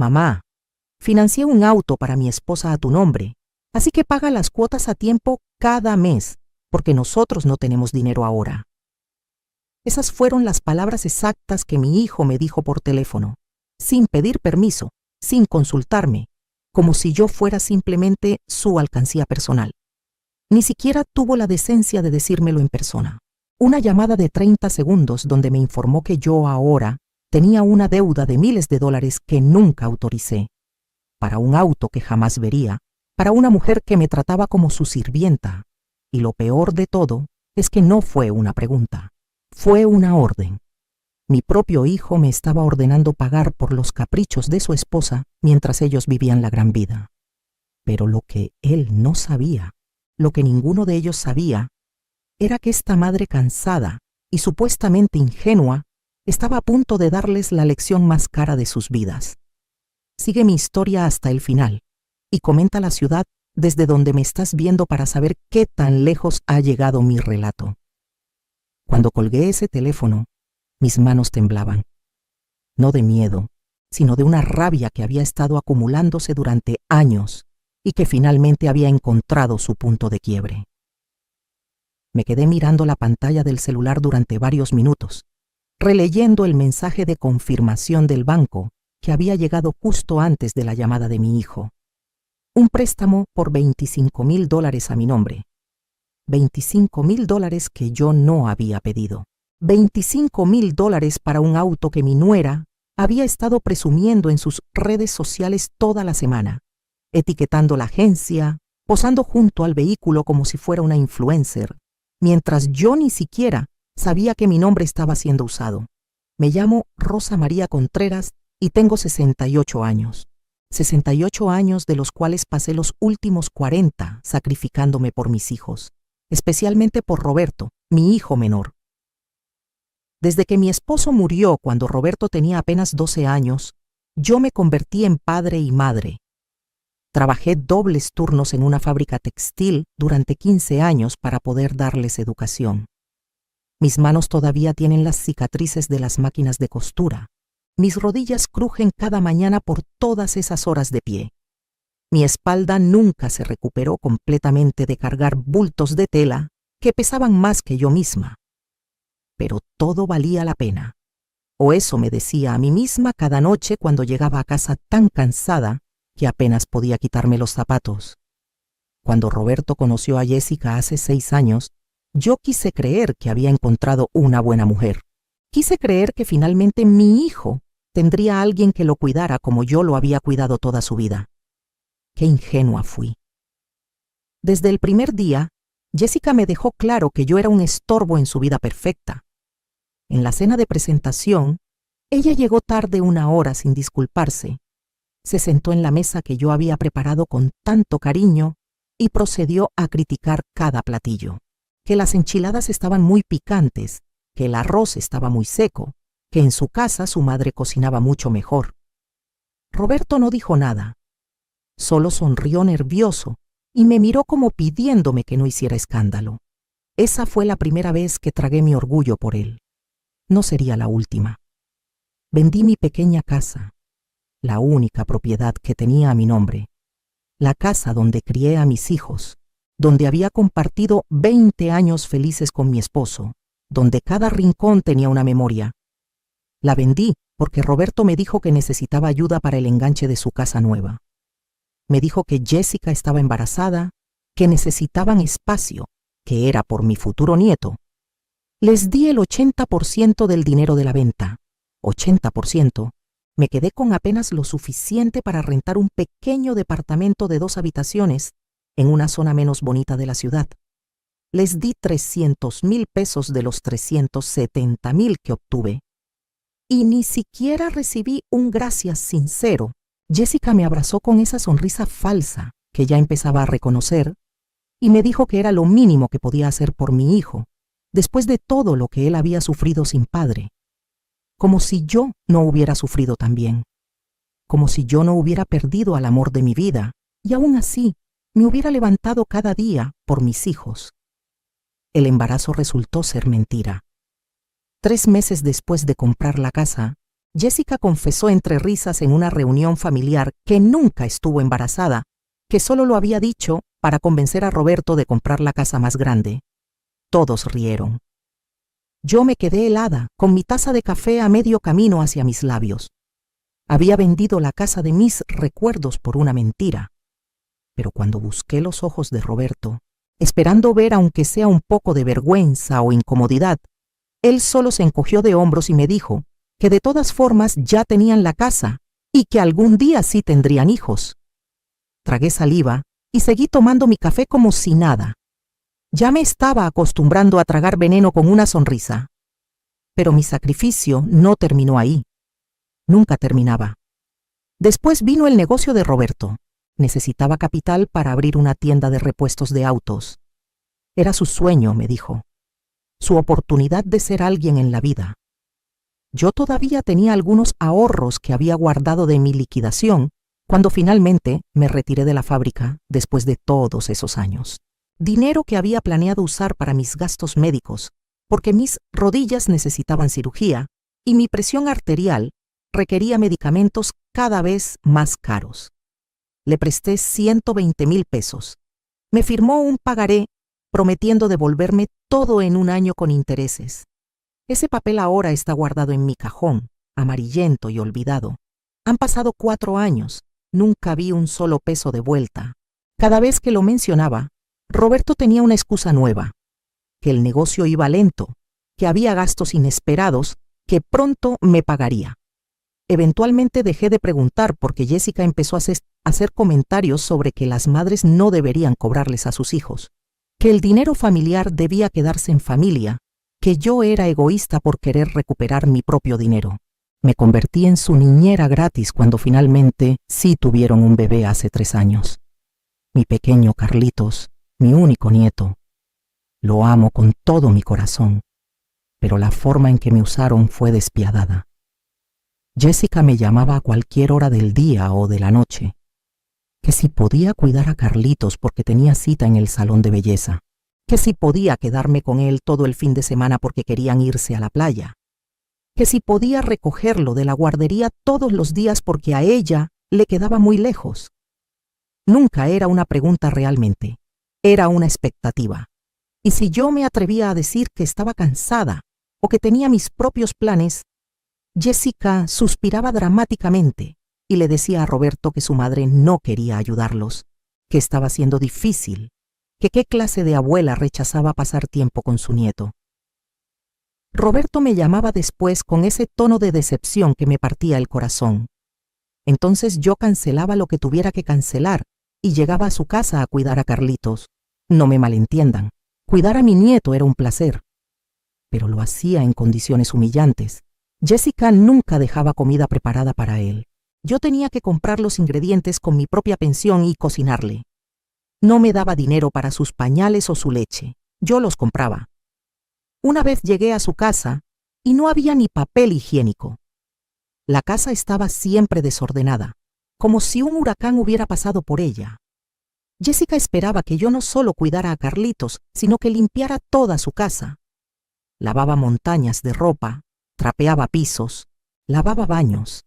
Mamá, financié un auto para mi esposa a tu nombre, así que paga las cuotas a tiempo cada mes, porque nosotros no tenemos dinero ahora. Esas fueron las palabras exactas que mi hijo me dijo por teléfono, sin pedir permiso, sin consultarme, como si yo fuera simplemente su alcancía personal. Ni siquiera tuvo la decencia de decírmelo en persona. Una llamada de 30 segundos donde me informó que yo ahora tenía una deuda de miles de dólares que nunca autoricé, para un auto que jamás vería, para una mujer que me trataba como su sirvienta. Y lo peor de todo es que no fue una pregunta, fue una orden. Mi propio hijo me estaba ordenando pagar por los caprichos de su esposa mientras ellos vivían la gran vida. Pero lo que él no sabía, lo que ninguno de ellos sabía, era que esta madre cansada y supuestamente ingenua estaba a punto de darles la lección más cara de sus vidas. Sigue mi historia hasta el final y comenta la ciudad desde donde me estás viendo para saber qué tan lejos ha llegado mi relato. Cuando colgué ese teléfono, mis manos temblaban, no de miedo, sino de una rabia que había estado acumulándose durante años y que finalmente había encontrado su punto de quiebre. Me quedé mirando la pantalla del celular durante varios minutos, releyendo el mensaje de confirmación del banco que había llegado justo antes de la llamada de mi hijo. Un préstamo por $25,000 a mi nombre. $25,000 que yo no había pedido. $25,000 para un auto que mi nuera había estado presumiendo en sus redes sociales toda la semana, etiquetando la agencia, posando junto al vehículo como si fuera una influencer, mientras yo ni siquiera sabía que mi nombre estaba siendo usado. Me llamo Rosa María Contreras y tengo 68 años. 68 años de los cuales pasé los últimos 40 sacrificándome por mis hijos, especialmente por Roberto, mi hijo menor. Desde que mi esposo murió cuando Roberto tenía apenas 12 años, yo me convertí en padre y madre. Trabajé dobles turnos en una fábrica textil durante 15 años para poder darles educación. Mis manos todavía tienen las cicatrices de las máquinas de costura. Mis rodillas crujen cada mañana por todas esas horas de pie. Mi espalda nunca se recuperó completamente de cargar bultos de tela que pesaban más que yo misma. Pero todo valía la pena. O eso me decía a mí misma cada noche cuando llegaba a casa tan cansada que apenas podía quitarme los zapatos. Cuando Roberto conoció a Jessica hace 6 años, yo quise creer que había encontrado una buena mujer. Quise creer que finalmente mi hijo tendría a alguien que lo cuidara como yo lo había cuidado toda su vida. Qué ingenua fui. Desde el primer día, Jessica me dejó claro que yo era un estorbo en su vida perfecta. En la cena de presentación, ella llegó tarde 1 hora sin disculparse. Se sentó en la mesa que yo había preparado con tanto cariño y procedió a criticar cada platillo. Que las enchiladas estaban muy picantes, que el arroz estaba muy seco, que en su casa su madre cocinaba mucho mejor. Roberto no dijo nada. Solo sonrió nervioso y me miró como pidiéndome que no hiciera escándalo. Esa fue la primera vez que tragué mi orgullo por él. No sería la última. Vendí mi pequeña casa, la única propiedad que tenía a mi nombre, la casa donde crié a mis hijos, donde había compartido 20 años felices con mi esposo, donde cada rincón tenía una memoria. La vendí porque Roberto me dijo que necesitaba ayuda para el enganche de su casa nueva. Me dijo que Jessica estaba embarazada, que necesitaban espacio, que era por mi futuro nieto. Les di el 80% del dinero de la venta. 80%. Me quedé con apenas lo suficiente para rentar un pequeño departamento de 2 habitaciones en una zona menos bonita de la ciudad. Les di $300,000 de los $370,000 que obtuve. Y ni siquiera recibí un gracias sincero. Jessica me abrazó con esa sonrisa falsa que ya empezaba a reconocer y me dijo que era lo mínimo que podía hacer por mi hijo, después de todo lo que él había sufrido sin padre. Como si yo no hubiera sufrido también. Como si yo no hubiera perdido al amor de mi vida y aún así me hubiera levantado cada día por mis hijos. El embarazo resultó ser mentira. 3 meses después de comprar la casa, Jessica confesó entre risas en una reunión familiar que nunca estuvo embarazada, que solo lo había dicho para convencer a Roberto de comprar la casa más grande. Todos rieron. Yo me quedé helada, con mi taza de café a medio camino hacia mis labios. Había vendido la casa de mis recuerdos por una mentira. Pero cuando busqué los ojos de Roberto, esperando ver aunque sea un poco de vergüenza o incomodidad, él solo se encogió de hombros y me dijo que de todas formas ya tenían la casa y que algún día sí tendrían hijos. Tragué saliva y seguí tomando mi café como si nada. Ya me estaba acostumbrando a tragar veneno con una sonrisa. Pero mi sacrificio no terminó ahí. Nunca terminaba. Después vino el negocio de Roberto. Necesitaba capital para abrir una tienda de repuestos de autos. Era su sueño, me dijo. Su oportunidad de ser alguien en la vida. Yo todavía tenía algunos ahorros que había guardado de mi liquidación cuando finalmente me retiré de la fábrica después de todos esos años. Dinero que había planeado usar para mis gastos médicos, porque mis rodillas necesitaban cirugía y mi presión arterial requería medicamentos cada vez más caros. Le presté 120,000 pesos. Me firmó un pagaré prometiendo devolverme todo en un año con intereses. Ese papel ahora está guardado en mi cajón, amarillento y olvidado. Han pasado 4 años, nunca vi un solo peso de vuelta. Cada vez que lo mencionaba, Roberto tenía una excusa nueva, que el negocio iba lento, que había gastos inesperados, que pronto me pagaría. Eventualmente dejé de preguntar porque Jessica empezó a hacer comentarios sobre que las madres no deberían cobrarles a sus hijos, que el dinero familiar debía quedarse en familia, que yo era egoísta por querer recuperar mi propio dinero. Me convertí en su niñera gratis cuando finalmente sí tuvieron un bebé hace 3 años. Mi pequeño Carlitos, mi único nieto. Lo amo con todo mi corazón, pero la forma en que me usaron fue despiadada. Jessica me llamaba a cualquier hora del día o de la noche, que si podía cuidar a Carlitos porque tenía cita en el salón de belleza, que si podía quedarme con él todo el fin de semana porque querían irse a la playa, que si podía recogerlo de la guardería todos los días porque a ella le quedaba muy lejos. Nunca era una pregunta realmente. Era una expectativa. Y si yo me atrevía a decir que estaba cansada o que tenía mis propios planes, Jessica suspiraba dramáticamente y le decía a Roberto que su madre no quería ayudarlos, que estaba siendo difícil, que qué clase de abuela rechazaba pasar tiempo con su nieto. Roberto me llamaba después con ese tono de decepción que me partía el corazón. Entonces yo cancelaba lo que tuviera que cancelar y llegaba a su casa a cuidar a Carlitos. No me malentiendan, cuidar a mi nieto era un placer, pero lo hacía en condiciones humillantes. Jessica nunca dejaba comida preparada para él. Yo tenía que comprar los ingredientes con mi propia pensión y cocinarle. No me daba dinero para sus pañales o su leche. Yo los compraba. Una vez llegué a su casa y no había ni papel higiénico. La casa estaba siempre desordenada, como si un huracán hubiera pasado por ella. Jessica esperaba que yo no solo cuidara a Carlitos, sino que limpiara toda su casa. Lavaba montañas de ropa, trapeaba pisos, lavaba baños.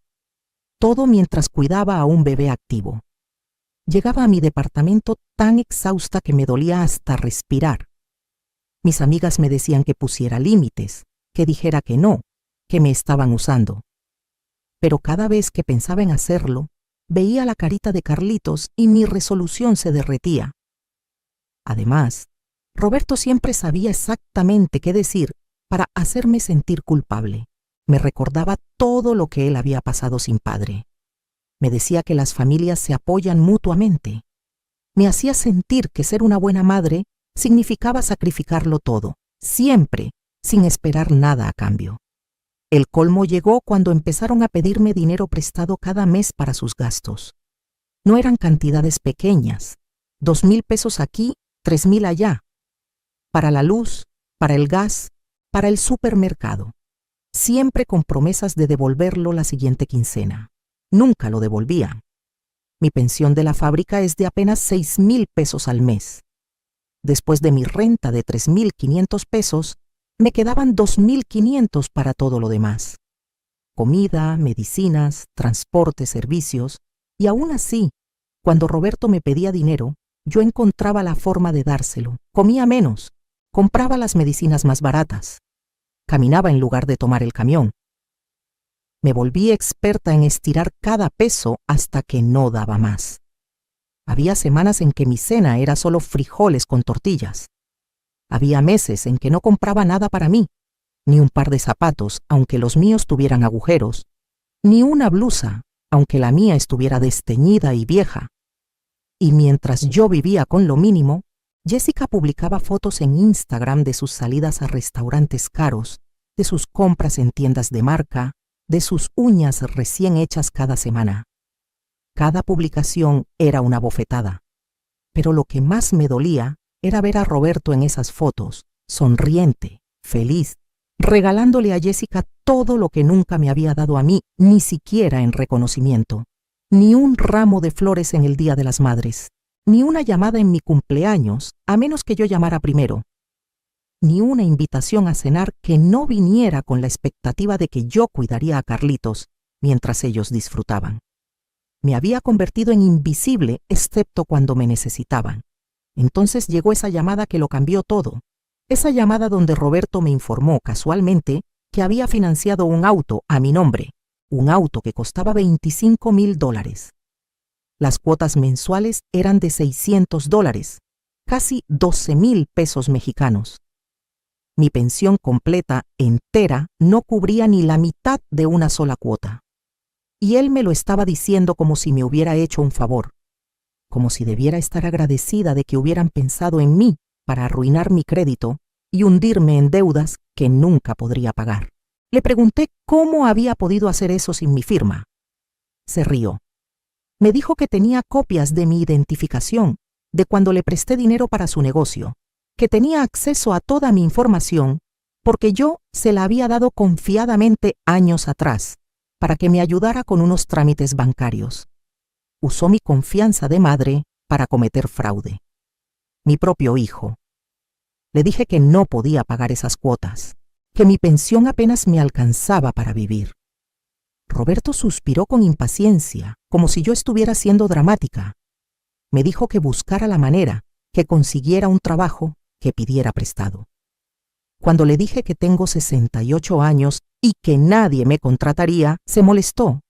Todo mientras cuidaba a un bebé activo. Llegaba a mi departamento tan exhausta que me dolía hasta respirar. Mis amigas me decían que pusiera límites, que dijera que no, que me estaban usando. Pero cada vez que pensaba en hacerlo, veía la carita de Carlitos y mi resolución se derretía. Además, Roberto siempre sabía exactamente qué decir para hacerme sentir culpable. Me recordaba todo lo que él había pasado sin padre. Me decía que las familias se apoyan mutuamente. Me hacía sentir que ser una buena madre significaba sacrificarlo todo, siempre, sin esperar nada a cambio. El colmo llegó cuando empezaron a pedirme dinero prestado cada mes para sus gastos. No eran cantidades pequeñas, 2,000 pesos aquí, 3,000 allá, para la luz, para el gas, para el supermercado, siempre con promesas de devolverlo la siguiente quincena. Nunca lo devolvían. Mi pensión de la fábrica es de apenas 6,000 pesos al mes. Después de mi renta de 3,500 pesos, me quedaban 2,500 para todo lo demás. comida, medicinas, transporte, servicios, y aún así, cuando Roberto me pedía dinero, yo encontraba la forma de dárselo. Comía menos, compraba las medicinas más baratas, caminaba en lugar de tomar el camión. Me volví experta en estirar cada peso hasta que no daba más. Había semanas en que mi cena era solo frijoles con tortillas. Había meses en que no compraba nada para mí, ni un par de zapatos, aunque los míos tuvieran agujeros, ni una blusa, aunque la mía estuviera desteñida y vieja. Y mientras yo vivía con lo mínimo, Jessica publicaba fotos en Instagram de sus salidas a restaurantes caros, de sus compras en tiendas de marca, de sus uñas recién hechas cada semana. Cada publicación era una bofetada. Pero lo que más me dolía era ver a Roberto en esas fotos, sonriente, feliz, regalándole a Jessica todo lo que nunca me había dado a mí, ni siquiera en reconocimiento, ni un ramo de flores en el Día de las Madres, ni una llamada en mi cumpleaños, a menos que yo llamara primero, ni una invitación a cenar que no viniera con la expectativa de que yo cuidaría a Carlitos mientras ellos disfrutaban. Me había convertido en invisible excepto cuando me necesitaban. Entonces llegó esa llamada que lo cambió todo. Esa llamada donde Roberto me informó casualmente que había financiado un auto a mi nombre, un auto que costaba $25,000. Las cuotas mensuales eran de $600, casi 12,000 pesos mexicanos. Mi pensión completa, entera, no cubría ni la mitad de una sola cuota. Y él me lo estaba diciendo como si me hubiera hecho un favor, como si debiera estar agradecida de que hubieran pensado en mí para arruinar mi crédito y hundirme en deudas que nunca podría pagar. Le pregunté cómo había podido hacer eso sin mi firma. Se rió. Me dijo que tenía copias de mi identificación, de cuando le presté dinero para su negocio, que tenía acceso a toda mi información porque yo se la había dado confiadamente años atrás para que me ayudara con unos trámites bancarios. Usó mi confianza de madre para cometer fraude. Mi propio hijo. Le dije que no podía pagar esas cuotas, que mi pensión apenas me alcanzaba para vivir. Roberto suspiró con impaciencia, como si yo estuviera siendo dramática. Me dijo que buscara la manera, que consiguiera un trabajo, que pidiera prestado. Cuando le dije que tengo 68 años y que nadie me contrataría, se molestó.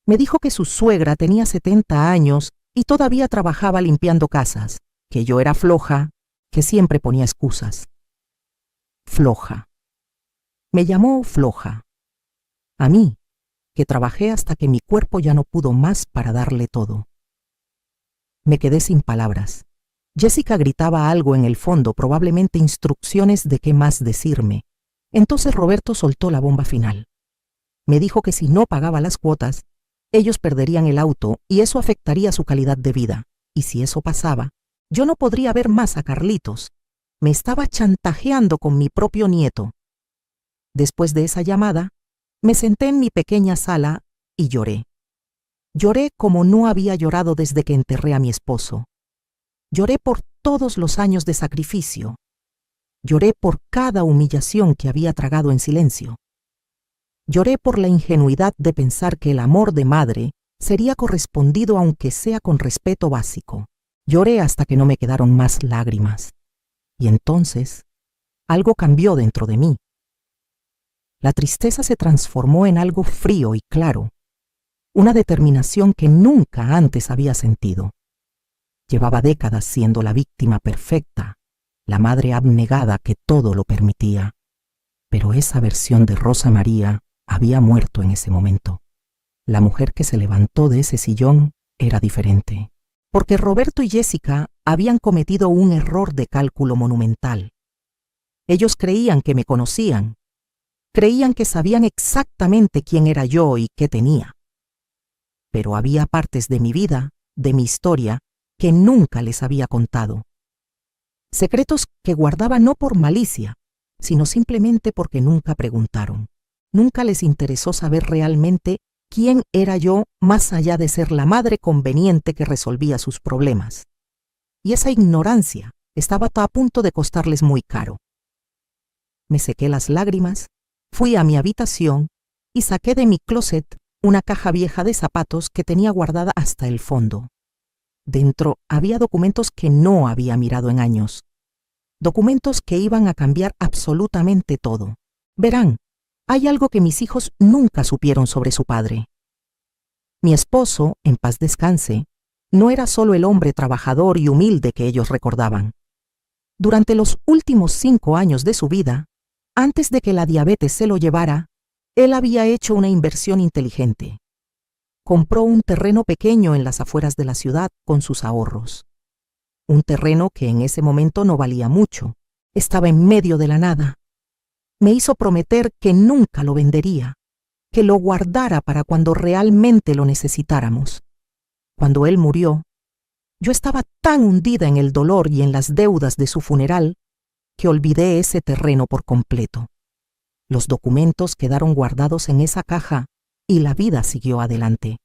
Me dijo que su suegra tenía 70 años y todavía trabajaba limpiando casas, que yo era floja, que siempre ponía excusas. Floja. Me llamó floja. A mí, que trabajé hasta que mi cuerpo ya no pudo más para darle todo. Me quedé sin palabras. Jessica gritaba algo en el fondo, probablemente instrucciones de qué más decirme. Entonces Roberto soltó la bomba final. Me dijo que si no pagaba las cuotas, ellos perderían el auto y eso afectaría su calidad de vida. Y si eso pasaba, yo no podría ver más a Carlitos. Me estaba chantajeando con mi propio nieto. Después de esa llamada, me senté en mi pequeña sala y lloré. Lloré como no había llorado desde que enterré a mi esposo. Lloré por todos los años de sacrificio. Lloré por cada humillación que había tragado en silencio. Lloré por la ingenuidad de pensar que el amor de madre sería correspondido aunque sea con respeto básico. Lloré hasta que no me quedaron más lágrimas. Y entonces, algo cambió dentro de mí. La tristeza se transformó en algo frío y claro, una determinación que nunca antes había sentido. Llevaba décadas siendo la víctima perfecta, la madre abnegada que todo lo permitía. Pero esa versión de Rosa María había muerto en ese momento. La mujer que se levantó de ese sillón era diferente, porque Roberto y Jessica habían cometido un error de cálculo monumental. Ellos creían que me conocían, creían que sabían exactamente quién era yo y qué tenía. Pero había partes de mi vida, de mi historia, que nunca les había contado. Secretos que guardaba no por malicia, sino simplemente porque nunca preguntaron. Nunca les interesó saber realmente quién era yo más allá de ser la madre conveniente que resolvía sus problemas. Y esa ignorancia estaba a punto de costarles muy caro. Me sequé las lágrimas, fui a mi habitación y saqué de mi closet una caja vieja de zapatos que tenía guardada hasta el fondo. Dentro había documentos que no había mirado en años. Documentos que iban a cambiar absolutamente todo. Verán, hay algo que mis hijos nunca supieron sobre su padre. Mi esposo, en paz descanse, no era solo el hombre trabajador y humilde que ellos recordaban. Durante los últimos 5 años de su vida, antes de que la diabetes se lo llevara, él había hecho una inversión inteligente. Compró un terreno pequeño en las afueras de la ciudad con sus ahorros. Un terreno que en ese momento no valía mucho, estaba en medio de la nada. Me hizo prometer que nunca lo vendería, que lo guardara para cuando realmente lo necesitáramos. Cuando él murió, yo estaba tan hundida en el dolor y en las deudas de su funeral que olvidé ese terreno por completo. Los documentos quedaron guardados en esa caja y la vida siguió adelante.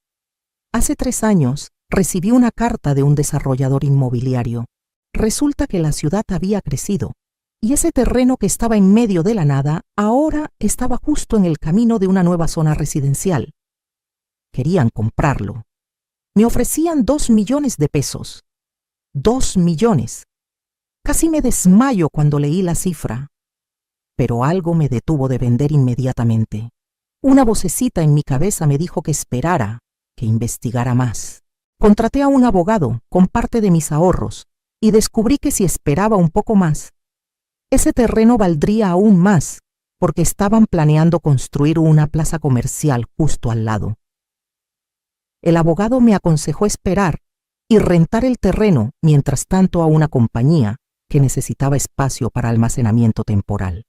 Hace 3 años recibí una carta de un desarrollador inmobiliario. Resulta que la ciudad había crecido y ese terreno que estaba en medio de la nada ahora estaba justo en el camino de una nueva zona residencial. Querían comprarlo. Me ofrecían 2 millones de pesos. 2 millones. Casi me desmayo cuando leí la cifra. Pero algo me detuvo de vender inmediatamente. Una vocecita en mi cabeza me dijo que esperara, que investigara más. Contraté a un abogado con parte de mis ahorros y descubrí que si esperaba un poco más, ese terreno valdría aún más, porque estaban planeando construir una plaza comercial justo al lado. El abogado me aconsejó esperar y rentar el terreno mientras tanto a una compañía que necesitaba espacio para almacenamiento temporal.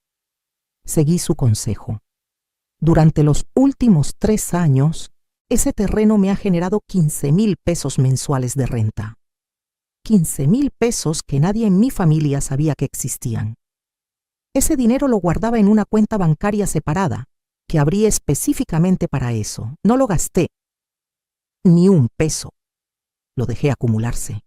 Seguí su consejo. Durante los últimos 3 años, ese terreno me ha generado 15,000 pesos mensuales de renta. 15,000 pesos que nadie en mi familia sabía que existían. Ese dinero lo guardaba en una cuenta bancaria separada, que abrí específicamente para eso. No lo gasté. Ni un peso. Lo dejé acumularse.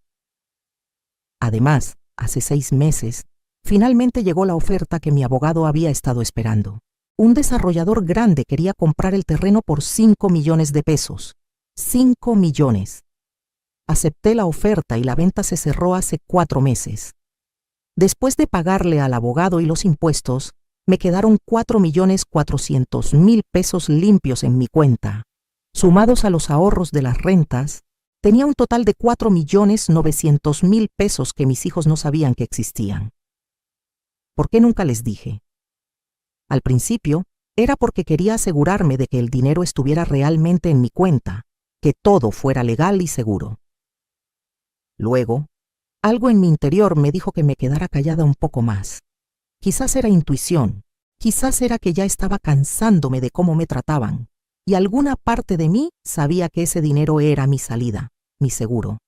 Además, hace 6 meses, finalmente llegó la oferta que mi abogado había estado esperando. Un desarrollador grande quería comprar el terreno por 5 millones de pesos. 5 millones. Acepté la oferta y la venta se cerró hace 4 meses. Después de pagarle al abogado y los impuestos, me quedaron 4,400,000 pesos limpios en mi cuenta. Sumados a los ahorros de las rentas, tenía un total de 4,900,000 pesos que mis hijos no sabían que existían. ¿Por qué nunca les dije? Al principio, era porque quería asegurarme de que el dinero estuviera realmente en mi cuenta, que todo fuera legal y seguro. Luego, algo en mi interior me dijo que me quedara callada un poco más. Quizás era intuición, quizás era que ya estaba cansándome de cómo me trataban, y alguna parte de mí sabía que ese dinero era mi salida, mi seguro.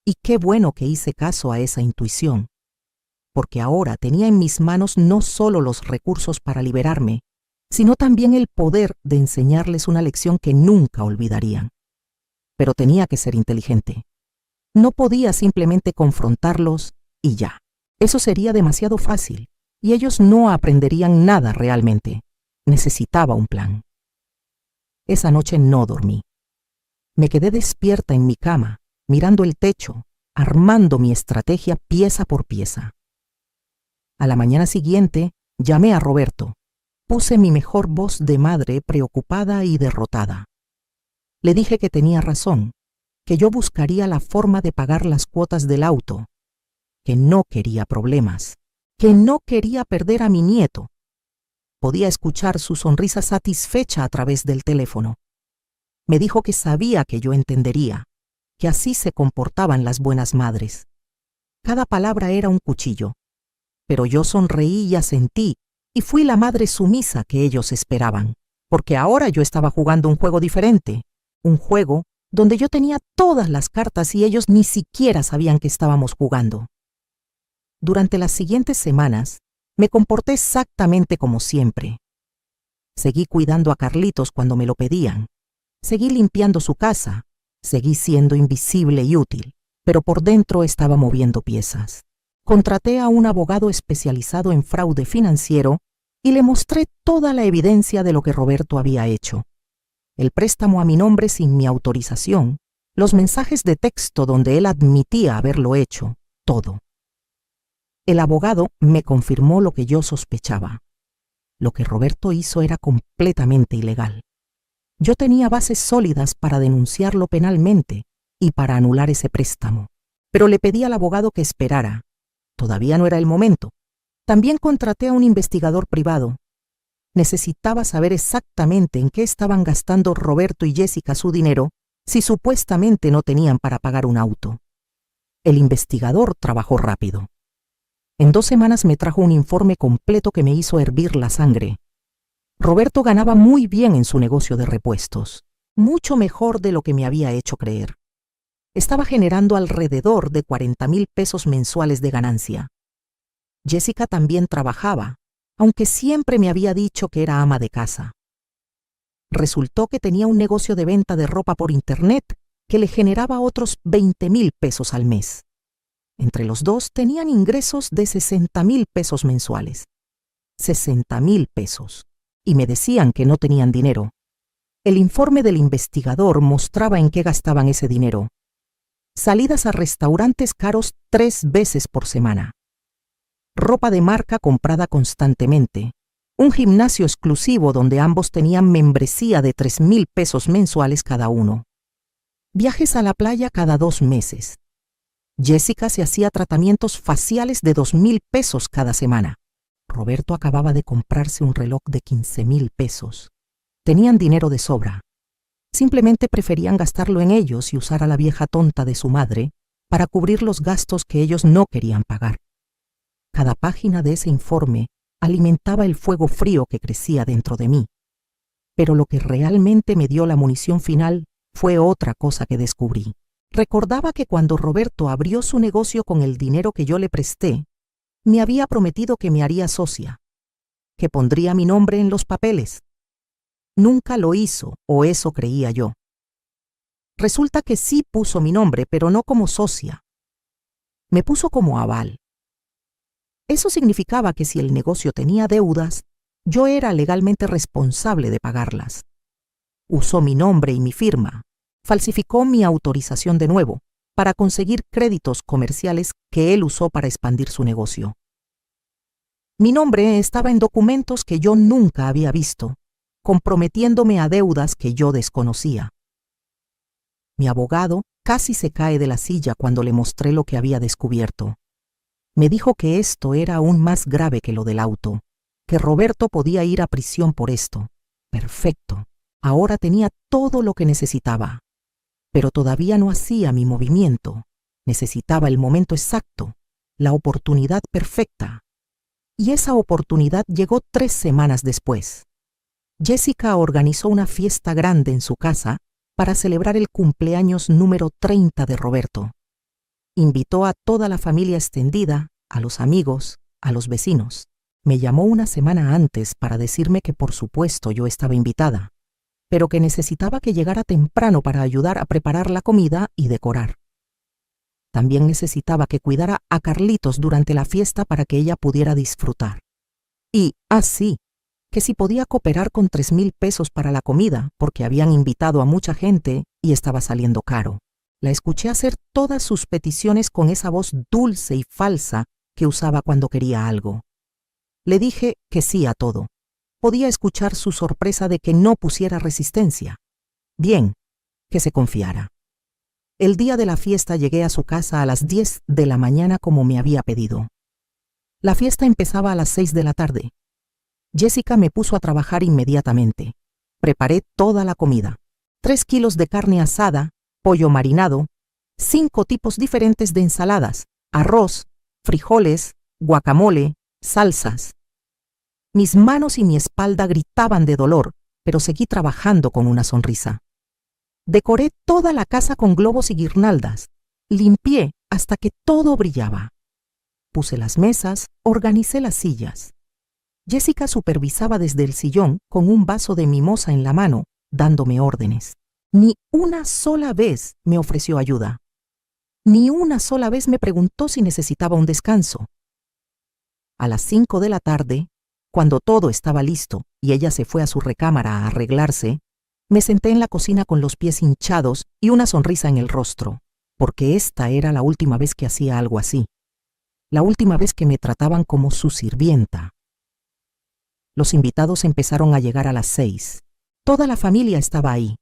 Y qué bueno que hice caso a esa intuición, porque ahora tenía en mis manos no solo los recursos para liberarme, sino también el poder de enseñarles una lección que nunca olvidarían. Pero tenía que ser inteligente. No podía simplemente confrontarlos y ya. Eso sería demasiado fácil, y ellos no aprenderían nada realmente. Necesitaba un plan. Esa noche no dormí. Me quedé despierta en mi cama, mirando el techo, armando mi estrategia pieza por pieza. A la mañana siguiente, llamé a Roberto. Puse mi mejor voz de madre preocupada y derrotada. Le dije que tenía razón, que yo buscaría la forma de pagar las cuotas del auto, que no quería problemas, que no quería perder a mi nieto. Podía escuchar su sonrisa satisfecha a través del teléfono. Me dijo que sabía que yo entendería, que así se comportaban las buenas madres. Cada palabra era un cuchillo, pero yo sonreí y asentí, y fui la madre sumisa que ellos esperaban, porque ahora yo estaba jugando un juego diferente, un juego donde yo tenía todas las cartas y ellos ni siquiera sabían que estábamos jugando. Durante las siguientes semanas, me comporté exactamente como siempre. Seguí cuidando a Carlitos cuando me lo pedían. Seguí limpiando su casa. Seguí siendo invisible y útil, pero por dentro estaba moviendo piezas. Contraté a un abogado especializado en fraude financiero y le mostré toda la evidencia de lo que Roberto había hecho. El préstamo a mi nombre sin mi autorización, los mensajes de texto donde él admitía haberlo hecho, todo. El abogado me confirmó lo que yo sospechaba. Lo que Roberto hizo era completamente ilegal. Yo tenía bases sólidas para denunciarlo penalmente y para anular ese préstamo, pero le pedí al abogado que esperara. Todavía no era el momento. También contraté a un investigador privado. Necesitaba saber exactamente en qué estaban gastando Roberto y Jessica su dinero si supuestamente no tenían para pagar un auto. El investigador trabajó rápido. En 2 semanas me trajo un informe completo que me hizo hervir la sangre. Roberto ganaba muy bien en su negocio de repuestos, mucho mejor de lo que me había hecho creer. Estaba generando alrededor de 40,000 pesos mensuales de ganancia. Jessica también trabajaba, aunque siempre me había dicho que era ama de casa. Resultó que tenía un negocio de venta de ropa por internet que le generaba otros 20,000 pesos al mes. Entre los dos tenían ingresos de 60,000 pesos mensuales. 60,000 pesos. Y me decían que no tenían dinero. El informe del investigador mostraba en qué gastaban ese dinero. Salidas a restaurantes caros 3 veces por semana. Ropa de marca comprada constantemente. Un gimnasio exclusivo donde ambos tenían membresía de 3,000 pesos mensuales cada uno. Viajes a la playa cada 2 meses. Jessica se hacía tratamientos faciales de 2,000 pesos cada semana. Roberto acababa de comprarse un reloj de 15,000 pesos. Tenían dinero de sobra. Simplemente preferían gastarlo en ellos y usar a la vieja tonta de su madre para cubrir los gastos que ellos no querían pagar. Cada página de ese informe alimentaba el fuego frío que crecía dentro de mí. Pero lo que realmente me dio la munición final fue otra cosa que descubrí. Recordaba que cuando Roberto abrió su negocio con el dinero que yo le presté, me había prometido que me haría socia, que pondría mi nombre en los papeles. Nunca lo hizo, o eso creía yo. Resulta que sí puso mi nombre, pero no como socia. Me puso como aval. Eso significaba que si el negocio tenía deudas, yo era legalmente responsable de pagarlas. Usó mi nombre y mi firma. Falsificó mi autorización de nuevo para conseguir créditos comerciales que él usó para expandir su negocio. Mi nombre estaba en documentos que yo nunca había visto, comprometiéndome a deudas que yo desconocía. Mi abogado casi se cae de la silla cuando le mostré lo que había descubierto. Me dijo que esto era aún más grave que lo del auto, que Roberto podía ir a prisión por esto. Perfecto. Ahora tenía todo lo que necesitaba. Pero todavía no hacía mi movimiento. Necesitaba el momento exacto, la oportunidad perfecta. Y esa oportunidad llegó 3 semanas después. Jessica organizó una fiesta grande en su casa para celebrar el cumpleaños número 30 de Roberto. Invitó a toda la familia extendida, a los amigos, a los vecinos. Me llamó una semana antes para decirme que por supuesto yo estaba invitada, pero que necesitaba que llegara temprano para ayudar a preparar la comida y decorar. También necesitaba que cuidara a Carlitos durante la fiesta para que ella pudiera disfrutar. Y, así, que si podía cooperar con 3,000 pesos para la comida, porque habían invitado a mucha gente y estaba saliendo caro. La escuché hacer todas sus peticiones con esa voz dulce y falsa que usaba cuando quería algo. Le dije que sí a todo. Podía escuchar su sorpresa de que no pusiera resistencia. Bien, que se confiara. El día de la fiesta llegué a su casa a las 10 de la mañana como me había pedido. La fiesta empezaba a las 6 de la tarde. Jessica me puso a trabajar inmediatamente. Preparé toda la comida. 3 kilos de carne asada, pollo marinado, 5 tipos diferentes de ensaladas, arroz, frijoles, guacamole, salsas. Mis manos y mi espalda gritaban de dolor, pero seguí trabajando con una sonrisa. Decoré toda la casa con globos y guirnaldas. Limpié hasta que todo brillaba. Puse las mesas, organicé las sillas. Jessica supervisaba desde el sillón con un vaso de mimosa en la mano, dándome órdenes. Ni una sola vez me ofreció ayuda. Ni una sola vez me preguntó si necesitaba un descanso. A las 5 de la tarde, Cuando todo estaba listo y ella se fue a su recámara a arreglarse, me senté en la cocina con los pies hinchados y una sonrisa en el rostro, porque esta era la última vez que hacía algo así. La última vez que me trataban como su sirvienta. Los invitados empezaron a llegar a las 6. Toda la familia estaba ahí.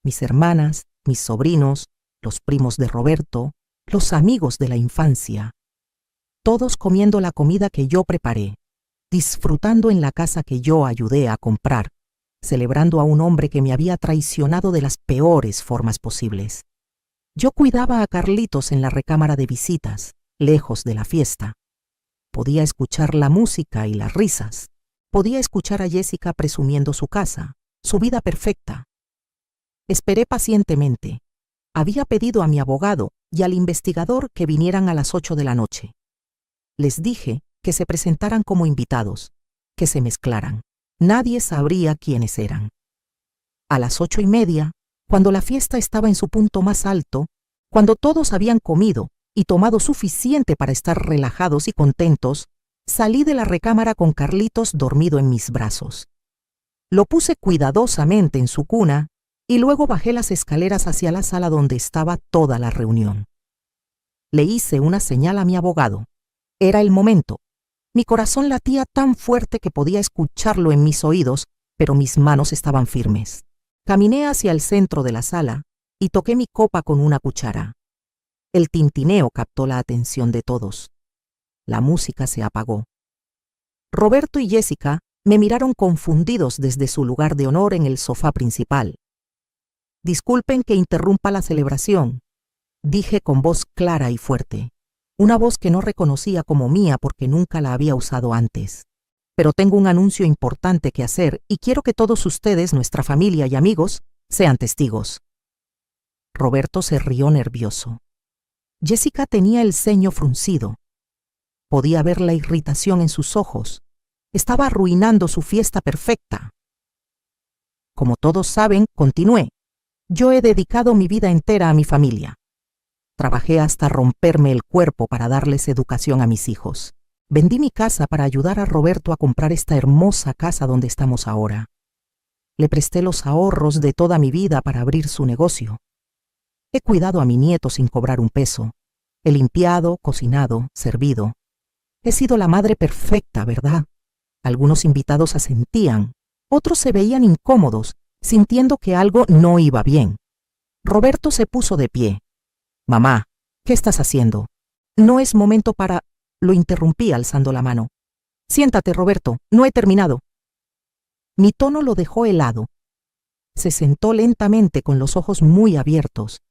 Mis hermanas, mis sobrinos, los primos de Roberto, los amigos de la infancia. Todos comiendo la comida que yo preparé, disfrutando en la casa que yo ayudé a comprar, celebrando a un hombre que me había traicionado de las peores formas posibles. Yo cuidaba a Carlitos en la recámara de visitas, lejos de la fiesta. Podía escuchar la música y las risas. Podía escuchar a Jessica presumiendo su casa, su vida perfecta. Esperé pacientemente. Había pedido a mi abogado y al investigador que vinieran a las 8 de la noche. Les dije que se presentaran como invitados, que se mezclaran. Nadie sabría quiénes eran. A las 8:30, cuando la fiesta estaba en su punto más alto, cuando todos habían comido y tomado suficiente para estar relajados y contentos, salí de la recámara con Carlitos dormido en mis brazos. Lo puse cuidadosamente en su cuna y luego bajé las escaleras hacia la sala donde estaba toda la reunión. Le hice una señal a mi abogado. Era el momento. Mi corazón latía tan fuerte que podía escucharlo en mis oídos, pero mis manos estaban firmes. Caminé hacia el centro de la sala y toqué mi copa con una cuchara. El tintineo captó la atención de todos. La música se apagó. Roberto y Jessica me miraron confundidos desde su lugar de honor en el sofá principal. Disculpen que interrumpa la celebración, dije con voz clara y fuerte, una voz que no reconocía como mía porque nunca la había usado antes. Pero tengo un anuncio importante que hacer y quiero que todos ustedes, nuestra familia y amigos, sean testigos. Roberto se rió nervioso. Jessica tenía el ceño fruncido. Podía ver la irritación en sus ojos. Estaba arruinando su fiesta perfecta. Como todos saben, continué. Yo he dedicado mi vida entera a mi familia. Trabajé hasta romperme el cuerpo para darles educación a mis hijos. Vendí mi casa para ayudar a Roberto a comprar esta hermosa casa donde estamos ahora. Le presté los ahorros de toda mi vida para abrir su negocio. He cuidado a mi nieto sin cobrar un peso. He limpiado, cocinado, servido. He sido la madre perfecta, ¿verdad? Algunos invitados asentían, otros se veían incómodos, sintiendo que algo no iba bien. Roberto se puso de pie. Mamá, ¿qué estás haciendo? No es momento para... Lo interrumpí alzando la mano. Siéntate, Roberto, no he terminado. Mi tono lo dejó helado. Se sentó lentamente con los ojos muy abiertos.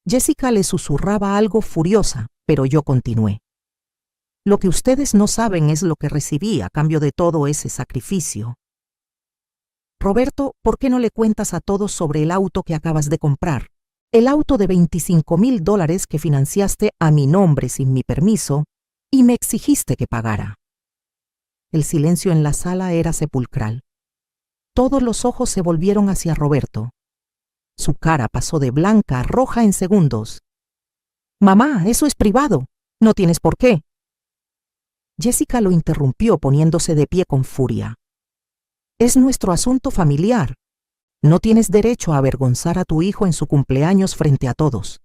Jessica le susurraba algo furiosa, pero yo continué. Lo que ustedes no saben es lo que recibí a cambio de todo ese sacrificio. Roberto, ¿por qué no le cuentas a todos sobre el auto que acabas de comprar? El auto de $25,000 que financiaste a mi nombre sin mi permiso y me exigiste que pagara. El silencio en la sala era sepulcral. Todos los ojos se volvieron hacia Roberto. Su cara pasó de blanca a roja en segundos. Mamá, eso es privado. No tienes por qué. Jessica lo interrumpió poniéndose de pie con furia. Es nuestro asunto familiar. No tienes derecho a avergonzar a tu hijo en su cumpleaños frente a todos.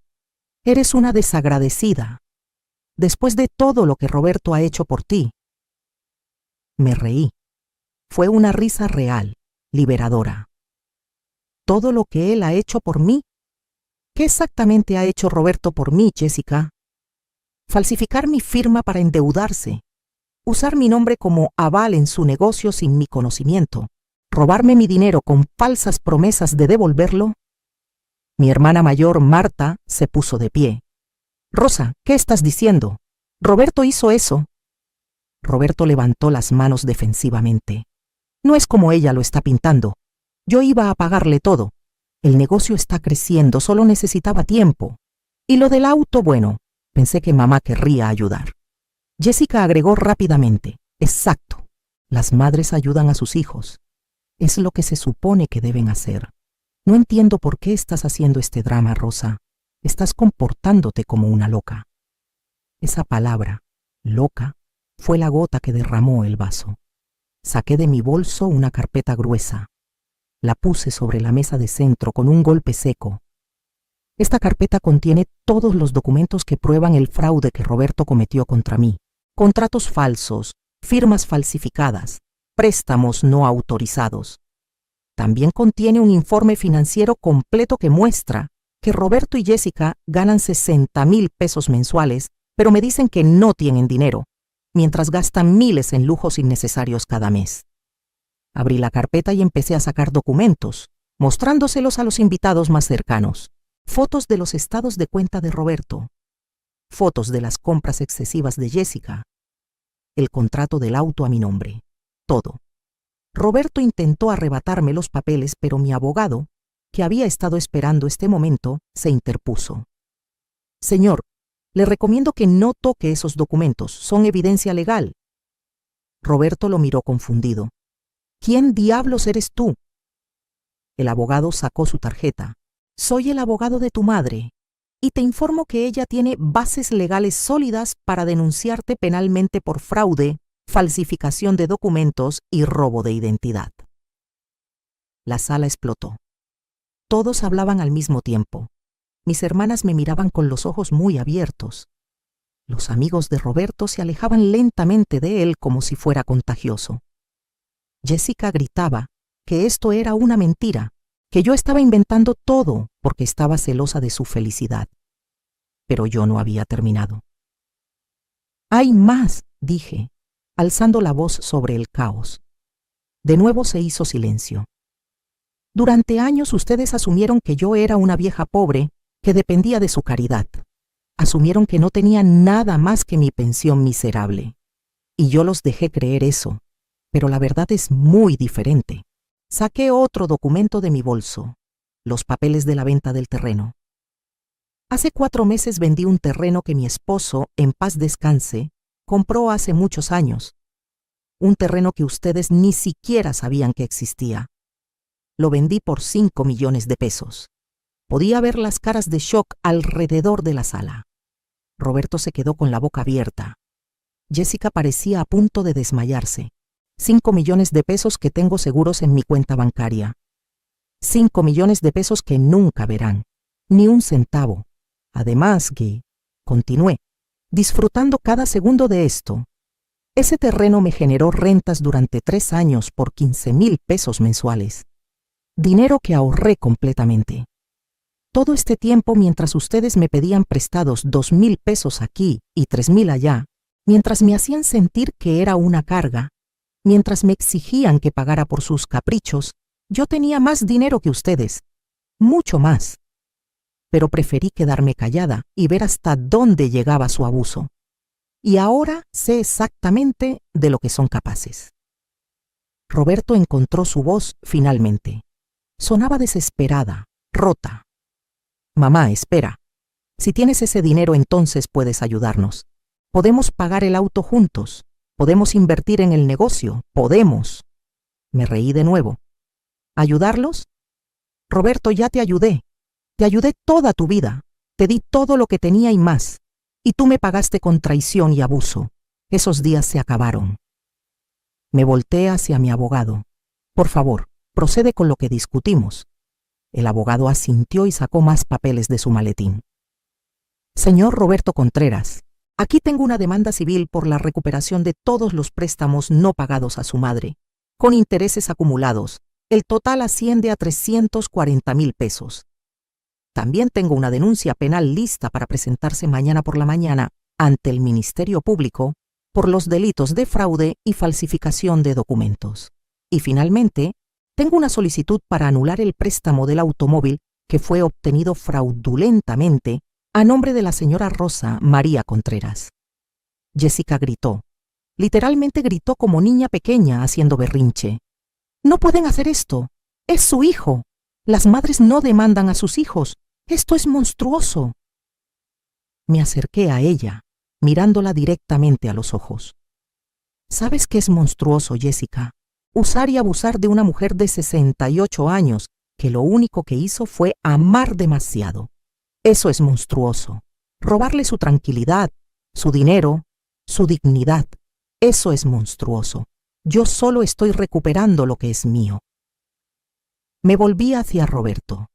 Eres una desagradecida. Después de todo lo que Roberto ha hecho por ti. Me reí. Fue una risa real, liberadora. ¿Todo lo que él ha hecho por mí? ¿Qué exactamente ha hecho Roberto por mí, Jessica? Falsificar mi firma para endeudarse. Usar mi nombre como aval en su negocio sin mi conocimiento. Robarme mi dinero con falsas promesas de devolverlo. Mi hermana mayor, Marta, se puso de pie. Rosa, ¿qué estás diciendo? Roberto hizo eso. Roberto levantó las manos defensivamente. No es como ella lo está pintando. Yo iba a pagarle todo. El negocio está creciendo, solo necesitaba tiempo. Y lo del auto, bueno, pensé que mamá querría ayudar. Jessica agregó rápidamente. Exacto. Las madres ayudan a sus hijos. Es lo que se supone que deben hacer. No entiendo por qué estás haciendo este drama, Rosa. Estás comportándote como una loca. Esa palabra, loca, fue la gota que derramó el vaso. Saqué de mi bolso una carpeta gruesa. La puse sobre la mesa de centro con un golpe seco. Esta carpeta contiene todos los documentos que prueban el fraude que Roberto cometió contra mí. Contratos falsos, firmas falsificadas, préstamos no autorizados. También contiene un informe financiero completo que muestra que Roberto y Jessica ganan 60,000 pesos mensuales, pero me dicen que no tienen dinero, mientras gastan miles en lujos innecesarios cada mes. Abrí la carpeta y empecé a sacar documentos, mostrándoselos a los invitados más cercanos. Fotos de los estados de cuenta de Roberto, fotos de las compras excesivas de Jessica, el contrato del auto a mi nombre, todo. Roberto intentó arrebatarme los papeles, pero mi abogado, que había estado esperando este momento, se interpuso. Señor, le recomiendo que no toque esos documentos, son evidencia legal. Roberto lo miró confundido. ¿Quién diablos eres tú? El abogado sacó su tarjeta. Soy el abogado de tu madre, y te informo que ella tiene bases legales sólidas para denunciarte penalmente por fraude, falsificación de documentos y robo de identidad. La sala explotó. Todos hablaban al mismo tiempo. Mis hermanas me miraban con los ojos muy abiertos. Los amigos de Roberto se alejaban lentamente de él como si fuera contagioso. Jessica gritaba que esto era una mentira, que yo estaba inventando todo porque estaba celosa de su felicidad. Pero yo no había terminado. «Hay más», dije, alzando la voz sobre el caos. De nuevo se hizo silencio. Durante años ustedes asumieron que yo era una vieja pobre que dependía de su caridad. Asumieron que no tenía nada más que mi pensión miserable. Y yo los dejé creer eso, pero la verdad es muy diferente. Saqué otro documento de mi bolso, los papeles de la venta del terreno. Hace 4 meses vendí un terreno que mi esposo, en paz descanse, compró hace muchos años. Un terreno que ustedes ni siquiera sabían que existía. Lo vendí por 5 millones de pesos. Podía ver las caras de shock alrededor de la sala. Roberto se quedó con la boca abierta. Jessica parecía a punto de desmayarse. 5 millones de pesos que tengo seguros en mi cuenta bancaria. 5 millones de pesos que nunca verán. Ni un centavo. Además, Guy, continué, disfrutando cada segundo de esto. Ese terreno me generó rentas durante 3 años por 15,000 pesos mensuales. Dinero que ahorré completamente. Todo este tiempo, mientras ustedes me pedían prestados 2,000 pesos aquí y 3,000 allá, mientras me hacían sentir que era una carga, mientras me exigían que pagara por sus caprichos, yo tenía más dinero que ustedes, mucho más. Pero preferí quedarme callada y ver hasta dónde llegaba su abuso. Y ahora sé exactamente de lo que son capaces. Roberto encontró su voz finalmente. Sonaba desesperada, rota. Mamá, espera. Si tienes ese dinero, entonces puedes ayudarnos. Podemos pagar el auto juntos. Podemos invertir en el negocio. Podemos. Me reí de nuevo. ¿Ayudarlos? Roberto, ya te ayudé. Te ayudé toda tu vida. Te di todo lo que tenía y más. Y tú me pagaste con traición y abuso. Esos días se acabaron. Me volteé hacia mi abogado. Por favor, procede con lo que discutimos. El abogado asintió y sacó más papeles de su maletín. Señor Roberto Contreras, aquí tengo una demanda civil por la recuperación de todos los préstamos no pagados a su madre, con intereses acumulados. El total asciende a 340,000 pesos. También tengo una denuncia penal lista para presentarse mañana por la mañana ante el Ministerio Público por los delitos de fraude y falsificación de documentos. Y finalmente, tengo una solicitud para anular el préstamo del automóvil que fue obtenido fraudulentamente a nombre de la señora Rosa María Contreras. Jessica gritó. Literalmente gritó como niña pequeña haciendo berrinche. No pueden hacer esto. Es su hijo. Las madres no demandan a sus hijos. Esto es monstruoso. Me acerqué a ella, mirándola directamente a los ojos. ¿Sabes qué es monstruoso, Jessica? Usar y abusar de una mujer de 68 años que lo único que hizo fue amar demasiado. Eso es monstruoso. Robarle su tranquilidad, su dinero, su dignidad. Eso es monstruoso. Yo solo estoy recuperando lo que es mío. Me volví hacia Roberto.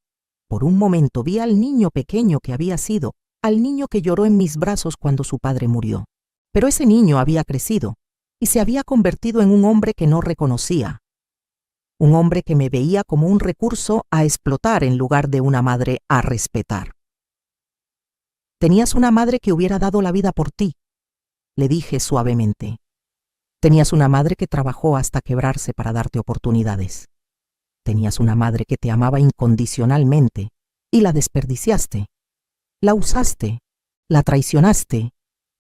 Por un momento vi al niño pequeño que había sido, al niño que lloró en mis brazos cuando su padre murió. Pero ese niño había crecido y se había convertido en un hombre que no reconocía. Un hombre que me veía como un recurso a explotar en lugar de una madre a respetar. Tenías una madre que hubiera dado la vida por ti, le dije suavemente. Tenías una madre que trabajó hasta quebrarse para darte oportunidades. Tenías una madre que te amaba incondicionalmente y la desperdiciaste. La usaste, la traicionaste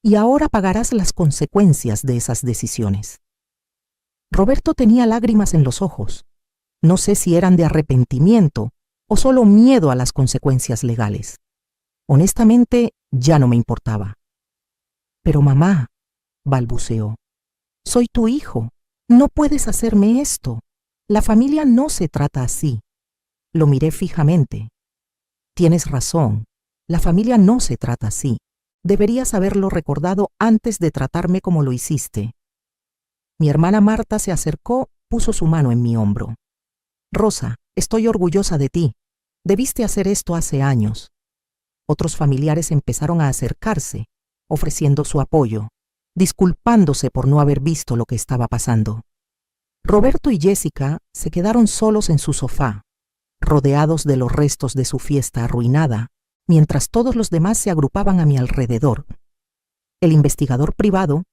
y ahora pagarás las consecuencias de esas decisiones. Roberto tenía lágrimas en los ojos. No sé si eran de arrepentimiento o solo miedo a las consecuencias legales. Honestamente, ya no me importaba. Pero mamá, balbuceó, soy tu hijo. No puedes hacerme esto. La familia no se trata así. Lo miré fijamente. Tienes razón. La familia no se trata así. Deberías haberlo recordado antes de tratarme como lo hiciste. Mi hermana Marta se acercó, puso su mano en mi hombro. Rosa, estoy orgullosa de ti. Debiste hacer esto hace años. Otros familiares empezaron a acercarse, ofreciendo su apoyo, disculpándose por no haber visto lo que estaba pasando. Roberto y Jessica se quedaron solos en su sofá, rodeados de los restos de su fiesta arruinada, mientras todos los demás se agrupaban a mi alrededor. El investigador privado,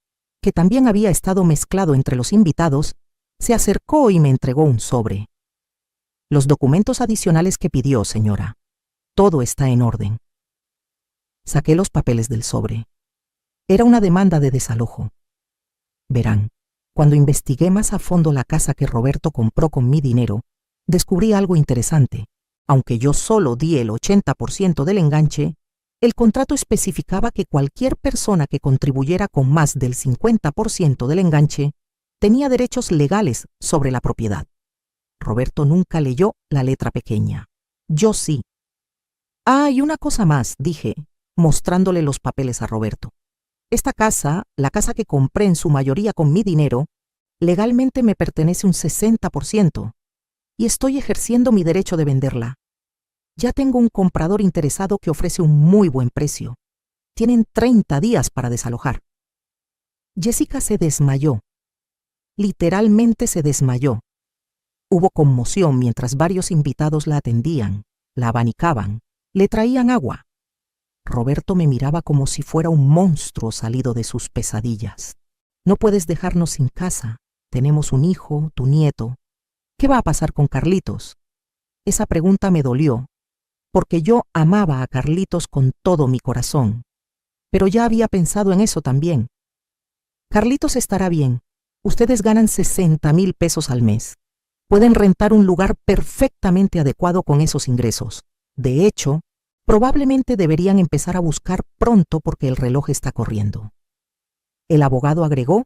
que también había estado mezclado entre los invitados, se acercó y me entregó un sobre. Los documentos adicionales que pidió, señora. Todo está en orden. Saqué los papeles del sobre. Era una demanda de desalojo. Verán, cuando investigué más a fondo la casa que Roberto compró con mi dinero, descubrí algo interesante. Aunque yo solo di el 80% del enganche, el contrato especificaba que cualquier persona que contribuyera con más del 50% del enganche tenía derechos legales sobre la propiedad. Roberto nunca leyó la letra pequeña. Yo sí. Ah, y una cosa más, dije, mostrándole los papeles a Roberto. Esta casa, la casa que compré en su mayoría con mi dinero, legalmente me pertenece un 60% y estoy ejerciendo mi derecho de venderla. Ya tengo un comprador interesado que ofrece un muy buen precio. Tienen 30 días para desalojar. Jessica se desmayó. Literalmente se desmayó. Hubo conmoción mientras varios invitados la atendían, la abanicaban, le traían agua. Roberto me miraba como si fuera un monstruo salido de sus pesadillas. No puedes dejarnos sin casa. Tenemos un hijo, tu nieto. ¿Qué va a pasar con Carlitos? Esa pregunta me dolió, porque yo amaba a Carlitos con todo mi corazón. Pero ya había pensado en eso también. Carlitos estará bien. Ustedes ganan 60,000 pesos al mes. Pueden rentar un lugar perfectamente adecuado con esos ingresos. De hecho, probablemente deberían empezar a buscar pronto porque el reloj está corriendo. El abogado agregó,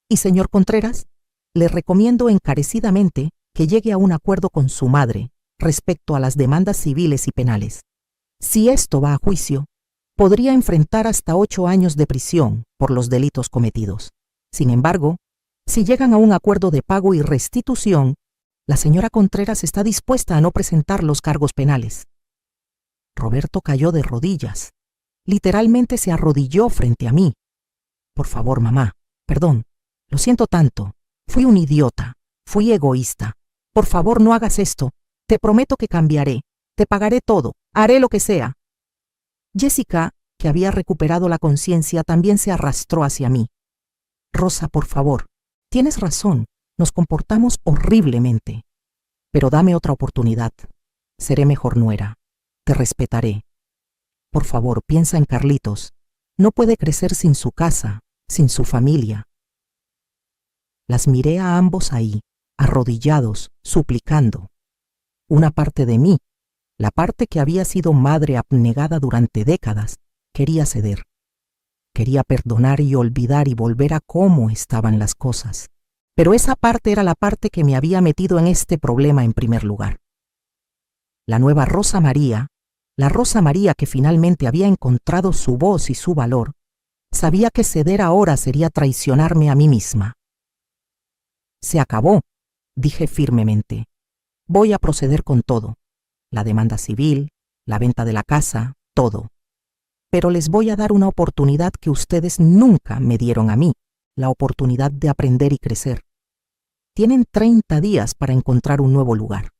y señor Contreras, le recomiendo encarecidamente que llegue a un acuerdo con su madre respecto a las demandas civiles y penales. Si esto va a juicio, podría enfrentar hasta 8 años de prisión por los delitos cometidos. Sin embargo, si llegan a un acuerdo de pago y restitución, la señora Contreras está dispuesta a no presentar los cargos penales. Roberto cayó de rodillas. Literalmente se arrodilló frente a mí. Por favor, mamá, perdón, lo siento tanto. Fui un idiota, fui egoísta. Por favor, no hagas esto. Te prometo que cambiaré. Te pagaré todo. Haré lo que sea. Jessica, que había recuperado la conciencia, también se arrastró hacia mí. Rosa, por favor, tienes razón. Nos comportamos horriblemente. Pero dame otra oportunidad. Seré mejor nuera. Te respetaré. Por favor, piensa en Carlitos. No puede crecer sin su casa, sin su familia. Las miré a ambos ahí, arrodillados, suplicando. Una parte de mí, la parte que había sido madre abnegada durante décadas, quería ceder. Quería perdonar y olvidar y volver a cómo estaban las cosas. Pero esa parte era la parte que me había metido en este problema en primer lugar. La nueva Rosa María, la Rosa María que finalmente había encontrado su voz y su valor, sabía que ceder ahora sería traicionarme a mí misma. Se acabó, dije firmemente. Voy a proceder con todo. La demanda civil, la venta de la casa, todo. Pero les voy a dar una oportunidad que ustedes nunca me dieron a mí, la oportunidad de aprender y crecer. Tienen 30 días para encontrar un nuevo lugar.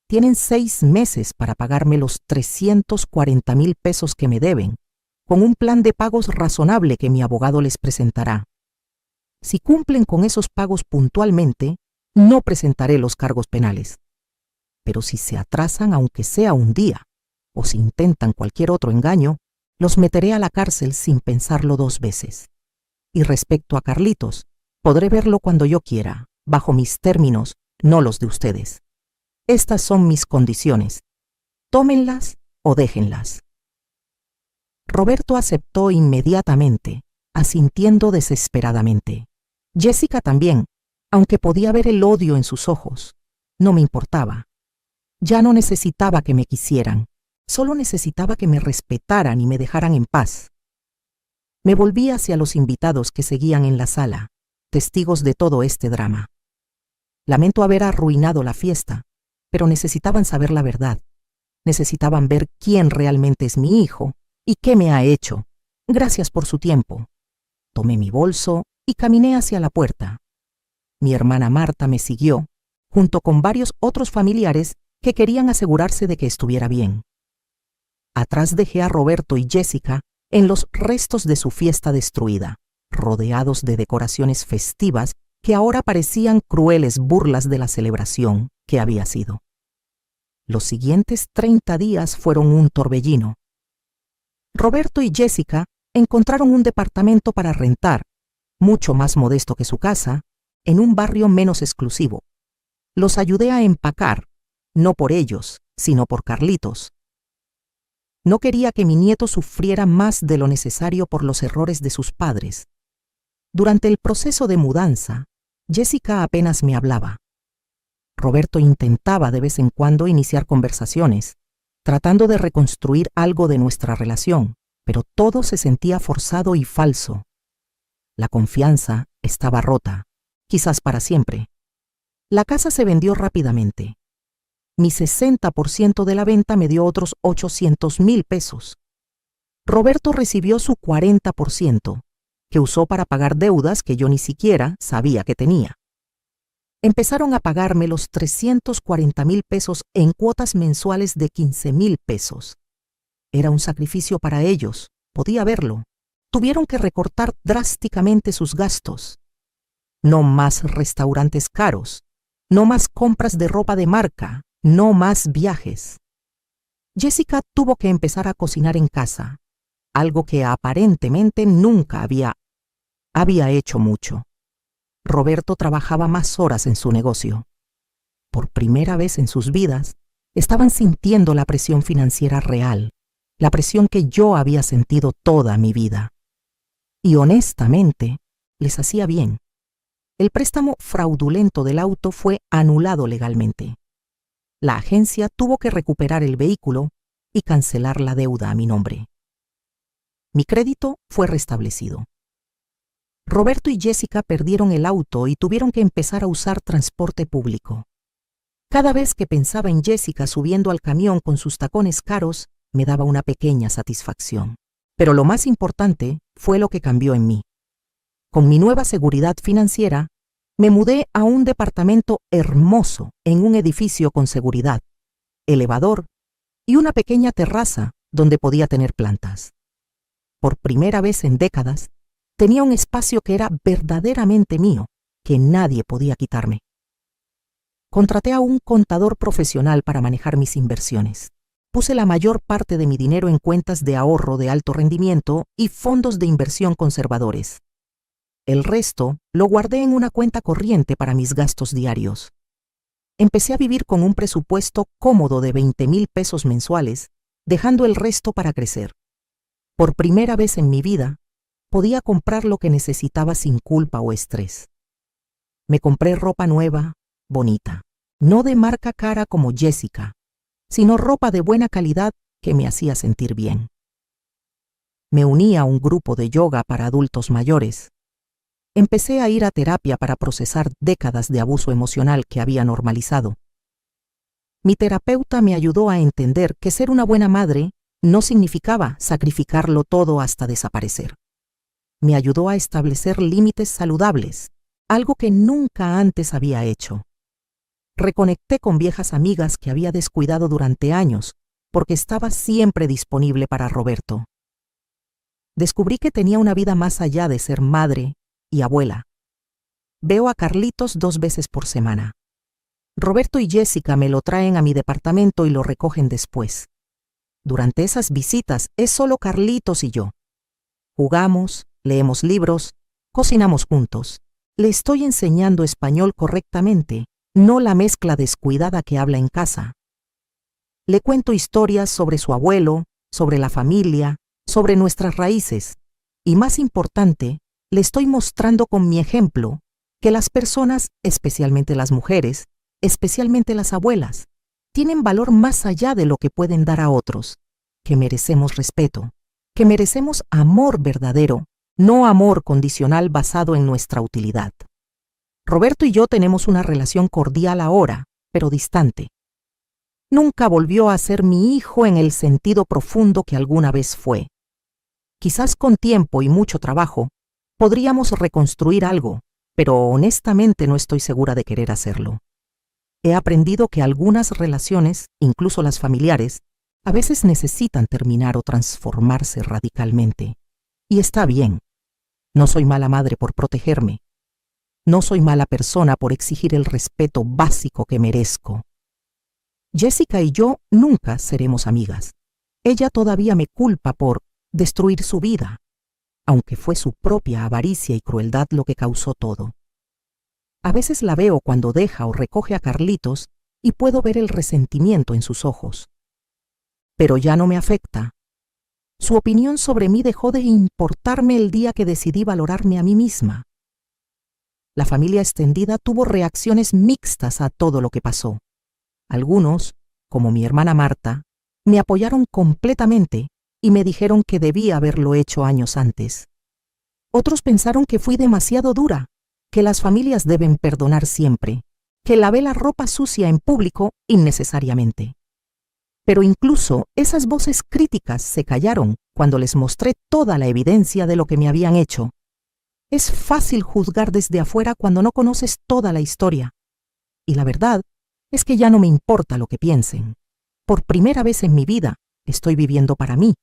Tienen 6 meses para pagarme los 340,000 pesos que me deben, con un plan de pagos razonable que mi abogado les presentará. Si cumplen con esos pagos puntualmente, no presentaré los cargos penales. Pero si se atrasan aunque sea un día, o si intentan cualquier otro engaño, los meteré a la cárcel sin pensarlo 2 veces. Y respecto a Carlitos, podré verlo cuando yo quiera, bajo mis términos, no los de ustedes. Estas son mis condiciones. Tómenlas o déjenlas. Roberto aceptó inmediatamente, asintiendo desesperadamente. Jessica también, aunque podía ver el odio en sus ojos. No me importaba. Ya no necesitaba que me quisieran, solo necesitaba que me respetaran y me dejaran en paz. Me volví hacia los invitados que seguían en la sala, testigos de todo este drama. Lamento haber arruinado la fiesta, pero necesitaban saber la verdad. Necesitaban ver quién realmente es mi hijo y qué me ha hecho. Gracias por su tiempo. Tomé mi bolso y caminé hacia la puerta. Mi hermana Marta me siguió, junto con varios otros familiares que querían asegurarse de que estuviera bien. Atrás dejé a Roberto y Jessica en los restos de su fiesta destruida, rodeados de decoraciones festivas que ahora parecían crueles burlas de la celebración que había sido. Los siguientes 30 días fueron un torbellino. Roberto y Jessica encontraron un departamento para rentar, mucho más modesto que su casa, en un barrio menos exclusivo. Los ayudé a empacar, no por ellos, sino por Carlitos. No quería que mi nieto sufriera más de lo necesario por los errores de sus padres. Durante el proceso de mudanza, Jessica apenas me hablaba. Roberto intentaba de vez en cuando iniciar conversaciones, tratando de reconstruir algo de nuestra relación, pero todo se sentía forzado y falso. La confianza estaba rota, quizás para siempre. La casa se vendió rápidamente. Mi 60% de la venta me dio otros 800,000 pesos. Roberto recibió su 40%, que usó para pagar deudas que yo ni siquiera sabía que tenía. Empezaron a pagarme los 340,000 pesos en cuotas mensuales de 15,000 pesos. Era un sacrificio para ellos, podía verlo. Tuvieron que recortar drásticamente sus gastos. No más restaurantes caros, no más compras de ropa de marca, no más viajes. Jessica tuvo que empezar a cocinar en casa, algo que aparentemente nunca había hecho mucho. Roberto trabajaba más horas en su negocio. Por primera vez en sus vidas, estaban sintiendo la presión financiera real, la presión que yo había sentido toda mi vida. Y honestamente, les hacía bien. El préstamo fraudulento del auto fue anulado legalmente. La agencia tuvo que recuperar el vehículo y cancelar la deuda a mi nombre. Mi crédito fue restablecido. Roberto y Jessica perdieron el auto y tuvieron que empezar a usar transporte público. Cada vez que pensaba en Jessica subiendo al camión con sus tacones caros, me daba una pequeña satisfacción. Pero lo más importante fue lo que cambió en mí. Con mi nueva seguridad financiera, me mudé a un departamento hermoso en un edificio con seguridad, elevador y una pequeña terraza donde podía tener plantas. Por primera vez en décadas, tenía un espacio que era verdaderamente mío, que nadie podía quitarme. Contraté a un contador profesional para manejar mis inversiones. Puse la mayor parte de mi dinero en cuentas de ahorro de alto rendimiento y fondos de inversión conservadores. El resto lo guardé en una cuenta corriente para mis gastos diarios. Empecé a vivir con un presupuesto cómodo de 20,000 pesos mensuales, dejando el resto para crecer. Por primera vez en mi vida, podía comprar lo que necesitaba sin culpa o estrés. Me compré ropa nueva, bonita, no de marca cara como Jessica, sino ropa de buena calidad que me hacía sentir bien. Me uní a un grupo de yoga para adultos mayores. empecé a ir a terapia para procesar décadas de abuso emocional que había normalizado. Mi terapeuta me ayudó a entender que ser una buena madre no significaba sacrificarlo todo hasta desaparecer. Me ayudó a establecer límites saludables, algo que nunca antes había hecho. Reconecté con viejas amigas que había descuidado durante años, porque estaba siempre disponible para Roberto. Descubrí que tenía una vida más allá de ser madre y abuela. Veo a Carlitos 2 veces por semana. Roberto y Jessica me lo traen a mi departamento y lo recogen después. Durante esas visitas es solo Carlitos y yo. Jugamos, leemos libros, cocinamos juntos. Le estoy enseñando español correctamente, no la mezcla descuidada que habla en casa. Le cuento historias sobre su abuelo, sobre la familia, sobre nuestras raíces. Y más importante, le estoy mostrando con mi ejemplo que las personas, especialmente las mujeres, especialmente las abuelas, tienen valor más allá de lo que pueden dar a otros, que merecemos respeto, que merecemos amor verdadero, no amor condicional basado en nuestra utilidad. Roberto y yo tenemos una relación cordial ahora, pero distante. Nunca volvió a ser mi hijo en el sentido profundo que alguna vez fue. Quizás con tiempo y mucho trabajo podríamos reconstruir algo, pero honestamente no estoy segura de querer hacerlo. He aprendido que algunas relaciones, incluso las familiares, a veces necesitan terminar o transformarse radicalmente. Y está bien. No soy mala madre por protegerme. No soy mala persona por exigir el respeto básico que merezco. Jessica y yo nunca seremos amigas. Ella todavía me culpa por destruir su vida, aunque fue su propia avaricia y crueldad lo que causó todo. A veces la veo cuando deja o recoge a Carlitos y puedo ver el resentimiento en sus ojos. Pero ya no me afecta. Su opinión sobre mí dejó de importarme el día que decidí valorarme a mí misma. La familia extendida tuvo reacciones mixtas a todo lo que pasó. Algunos, como mi hermana Marta, me apoyaron completamente y me dijeron que debía haberlo hecho años antes. Otros pensaron que fui demasiado dura, que las familias deben perdonar siempre, que lavé la ropa sucia en público innecesariamente. Pero incluso esas voces críticas se callaron cuando les mostré toda la evidencia de lo que me habían hecho. Es fácil juzgar desde afuera cuando no conoces toda la historia. Y la verdad es que ya no me importa lo que piensen. Por primera vez en mi vida estoy viviendo para mí,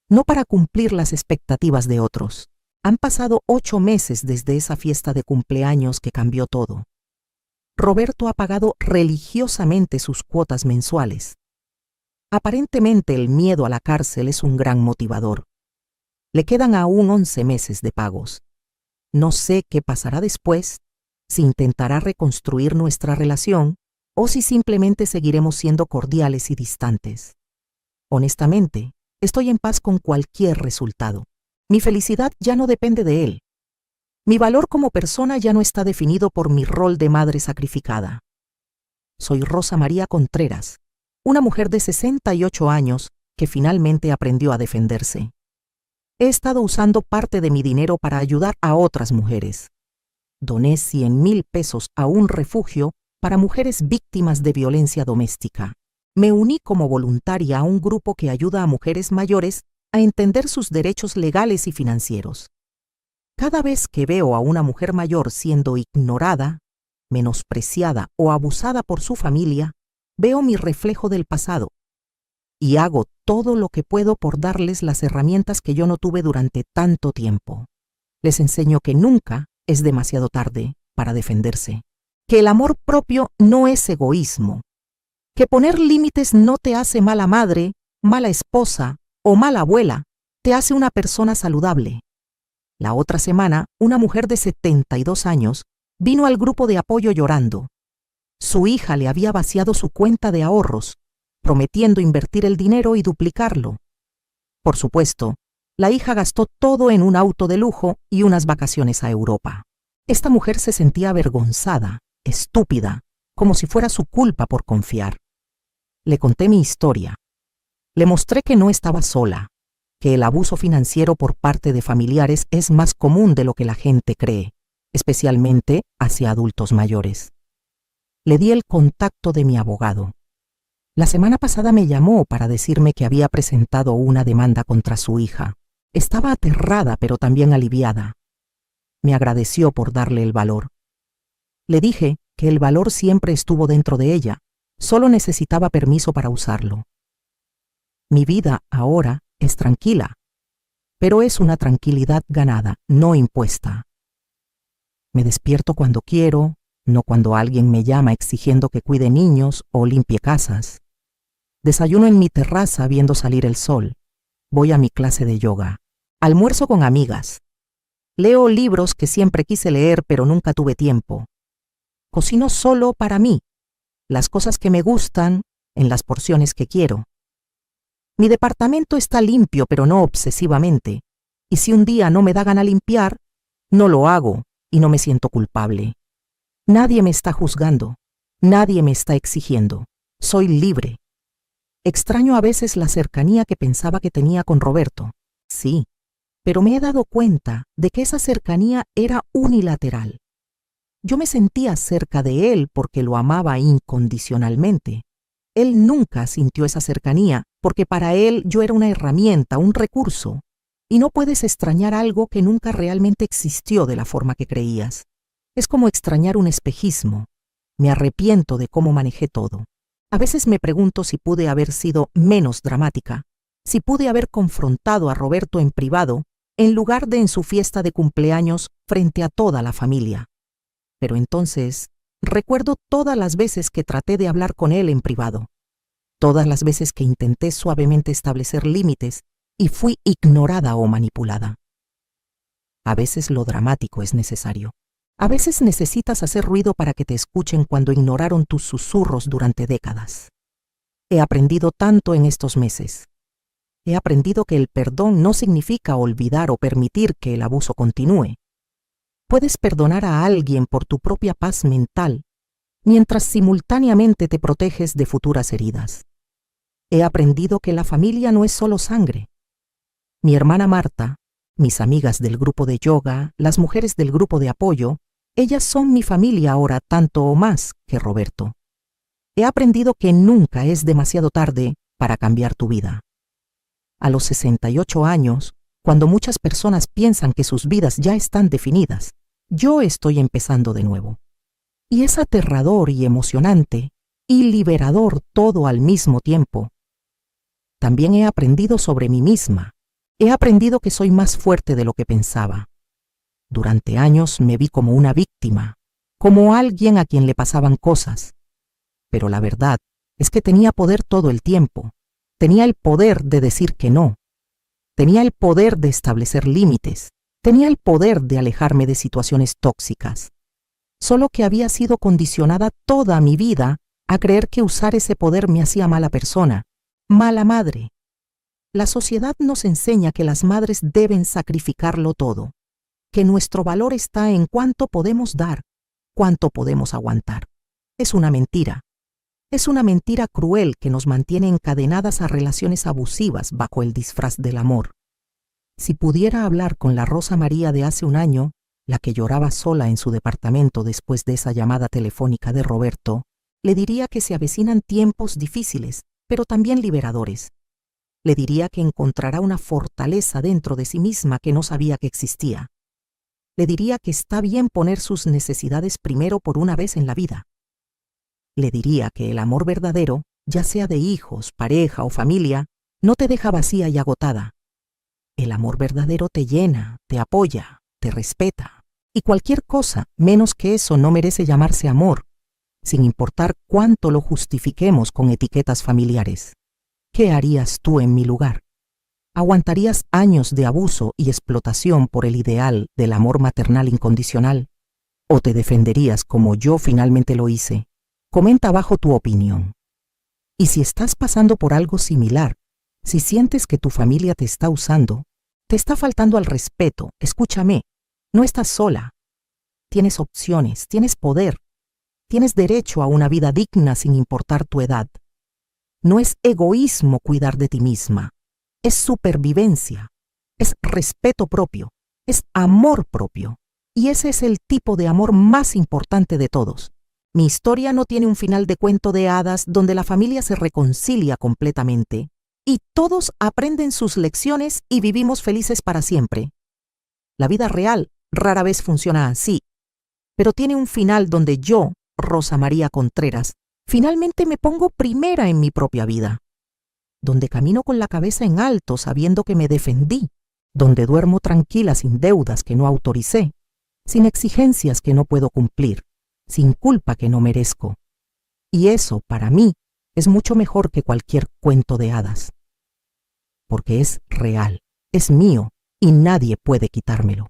no para cumplir las expectativas de otros. Han pasado 8 meses desde esa fiesta de cumpleaños que cambió todo. Roberto ha pagado religiosamente sus cuotas mensuales. Aparentemente el miedo a la cárcel es un gran motivador. Le quedan aún 11 meses de pagos. No sé qué pasará después, si intentará reconstruir nuestra relación o si simplemente seguiremos siendo cordiales y distantes. Honestamente, estoy en paz con cualquier resultado. Mi felicidad ya no depende de él. Mi valor como persona ya no está definido por mi rol de madre sacrificada. Soy Rosa María Contreras, una mujer de 68 años que finalmente aprendió a defenderse. He estado usando parte de mi dinero para ayudar a otras mujeres. Doné 100,000 pesos a un refugio para mujeres víctimas de violencia doméstica. Me uní como voluntaria a un grupo que ayuda a mujeres mayores a entender sus derechos legales y financieros. Cada vez que veo a una mujer mayor siendo ignorada, menospreciada o abusada por su familia, veo mi reflejo del pasado y hago todo lo que puedo por darles las herramientas que yo no tuve durante tanto tiempo. Les enseño que nunca es demasiado tarde para defenderse, que el amor propio no es egoísmo, que poner límites no te hace mala madre, mala esposa o mala abuela, te hace una persona saludable. La otra semana, una mujer de 72 años vino al grupo de apoyo llorando. Su hija le había vaciado su cuenta de ahorros, prometiendo invertir el dinero y duplicarlo. Por supuesto, la hija gastó todo en un auto de lujo y unas vacaciones a Europa. Esta mujer se sentía avergonzada, estúpida, como si fuera su culpa por confiar. Le conté mi historia. Le mostré que no estaba sola, que el abuso financiero por parte de familiares es más común de lo que la gente cree, especialmente hacia adultos mayores. Le di el contacto de mi abogado. La semana pasada me llamó para decirme que había presentado una demanda contra su hija. Estaba aterrada, pero también aliviada. Me agradeció por darle el valor. Le dije que el valor siempre estuvo dentro de ella, solo necesitaba permiso para usarlo. Mi vida ahora es tranquila, pero es una tranquilidad ganada, no impuesta. Me despierto cuando quiero, no cuando alguien me llama exigiendo que cuide niños o limpie casas. Desayuno en mi terraza viendo salir el sol. Voy a mi clase de yoga. Almuerzo con amigas. Leo libros que siempre quise leer pero nunca tuve tiempo. Cocino solo para mí, las cosas que me gustan en las porciones que quiero. Mi departamento está limpio pero no obsesivamente, y si un día no me da gana limpiar, no lo hago y no me siento culpable. Nadie me está juzgando, nadie me está exigiendo. Soy libre. Extraño a veces la cercanía que pensaba que tenía con Roberto. Sí, pero me he dado cuenta de que esa cercanía era unilateral. Yo me sentía cerca de él porque lo amaba incondicionalmente. Él nunca sintió esa cercanía porque para él yo era una herramienta, un recurso. Y no puedes extrañar algo que nunca realmente existió de la forma que creías. Es como extrañar un espejismo. Me arrepiento de cómo manejé todo. A veces me pregunto si pude haber sido menos dramática, si pude haber confrontado a Roberto en privado en lugar de en su fiesta de cumpleaños frente a toda la familia. Pero entonces recuerdo todas las veces que traté de hablar con él en privado, todas las veces que intenté suavemente establecer límites y fui ignorada o manipulada. A veces lo dramático es necesario. A veces necesitas hacer ruido para que te escuchen cuando ignoraron tus susurros durante décadas. He aprendido tanto en estos meses. He aprendido que el perdón no significa olvidar o permitir que el abuso continúe. Puedes perdonar a alguien por tu propia paz mental, mientras simultáneamente te proteges de futuras heridas. He aprendido que la familia no es solo sangre. Mi hermana Marta, mis amigas del grupo de yoga, las mujeres del grupo de apoyo, ellas son mi familia ahora tanto o más que Roberto. He aprendido que nunca es demasiado tarde para cambiar tu vida. A los 68 años, cuando muchas personas piensan que sus vidas ya están definidas, yo estoy empezando de nuevo. Y es aterrador y emocionante y liberador todo al mismo tiempo. También he aprendido sobre mí misma. He aprendido que soy más fuerte de lo que pensaba. Durante años me vi como una víctima, como alguien a quien le pasaban cosas. Pero la verdad es que tenía poder todo el tiempo. Tenía el poder de decir que no. Tenía el poder de establecer límites. Tenía el poder de alejarme de situaciones tóxicas. Solo que había sido condicionada toda mi vida a creer que usar ese poder me hacía mala persona, mala madre. La sociedad nos enseña que las madres deben sacrificarlo todo, que nuestro valor está en cuánto podemos dar, cuánto podemos aguantar. Es una mentira. Es una mentira cruel que nos mantiene encadenadas a relaciones abusivas bajo el disfraz del amor. Si pudiera hablar con la Rosa María de hace un año, la que lloraba sola en su departamento después de esa llamada telefónica de Roberto, le diría que se avecinan tiempos difíciles, pero también liberadores. Le diría que encontrará una fortaleza dentro de sí misma que no sabía que existía. Le diría que está bien poner sus necesidades primero por una vez en la vida. Le diría que el amor verdadero, ya sea de hijos, pareja o familia, no te deja vacía y agotada. El amor verdadero te llena, te apoya, te respeta. Y cualquier cosa menos que eso no merece llamarse amor, sin importar cuánto lo justifiquemos con etiquetas familiares. ¿Qué harías tú en mi lugar? ¿Aguantarías años de abuso y explotación por el ideal del amor maternal incondicional? ¿O te defenderías como yo finalmente lo hice? Comenta abajo tu opinión. Y si estás pasando por algo similar, si sientes que tu familia te está usando, te está faltando al respeto, escúchame, no estás sola. Tienes opciones, tienes poder, tienes derecho a una vida digna sin importar tu edad. No es egoísmo cuidar de ti misma, es supervivencia, es respeto propio, es amor propio, Y ese es el tipo de amor más importante de todos. Mi historia no tiene un final de cuento de hadas donde la familia se reconcilia completamente y todos aprenden sus lecciones y vivimos felices para siempre. La vida real rara vez funciona así, pero tiene un final donde yo, Rosa María Contreras, finalmente me pongo primera en mi propia vida, donde camino con la cabeza en alto sabiendo que me defendí, donde duermo tranquila sin deudas que no autoricé, sin exigencias que no puedo cumplir, sin culpa que no merezco. Y eso, para mí, es mucho mejor que cualquier cuento de hadas, porque es real, es mío y nadie puede quitármelo.